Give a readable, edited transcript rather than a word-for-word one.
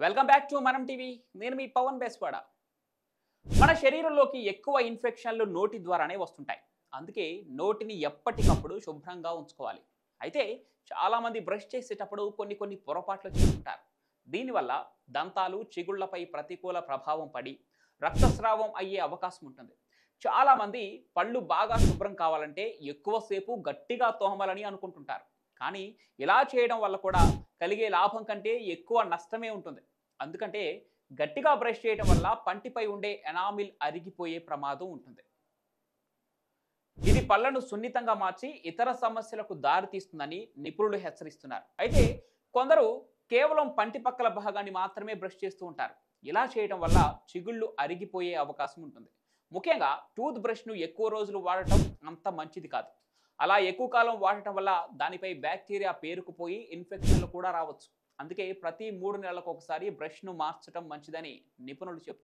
Welcome back to మనం TV. నేను మీ పవన్ బేస్వాడ. మన శరీరంలోకి ఎక్కువ ఇన్ఫెక్షన్లు నోటి ద్వారానే వస్తుంటాయి. అందుకే నోటిని ఎప్పటికప్పుడు శుభ్రంగా ఉంచుకోవాలి. అయితే చాలామంది బ్రష్ చేసేటప్పుడు కొన్ని పొరపాట్లు చేస్తుంటారు. దీనివల్ల దంతాలు చిగుళ్లపై ప్రతికూల ప్రభావం పడి రక్తస్రావం అయ్యే అవకాశం ఉంటుంది. చాలామంది పళ్ళు బాగా శుభ్రం కావాలంటే ఎక్కువసేపు గట్టిగా తోమలని అనుకుంటుంటారు. కానీ ఇలా చేయడం వల్ల కూడా కలిగే లాభం కంటే ఎక్కువ నష్టమే ఉంటుంది. అందుకంటే గట్టిగా బ్రష్ చేయడం వల్ల పంటిపై ఉండే ఎనామిల్ అరిగిపోయే ప్రమాదం ఉంటుంది. ఇది పళ్లను సున్నితంగా మార్చి ఇతర సమస్యలకు దారి తీస్తుందని నిపుణులు హెచ్చరిస్తున్నారు. అయితే కొందరు కేవలం పంటి పక్కల భాగాన్ని మాత్రమే బ్రష్ చేస్తూ ఉంటారు. ఇలా చేయడం వల్ల చిగుళ్ళు అరిగిపోయే అవకాశం ఉంటుంది. ముఖ్యంగా టూత్ బ్రష్ను ఎక్కువ రోజులు వాడటం అంత మంచిది కాదు. అలా ఎక్కువ కాలం వాడటం వల్ల దానిపై బ్యాక్టీరియా పేరుకుపోయి ఇన్ఫెక్షన్లు కూడా రావచ్చు. అందుకే ప్రతి 3 నెలలకు ఒకసారి బ్రష్ను మార్చడం మంచిదని నిపుణులు చెప్తున్నారు.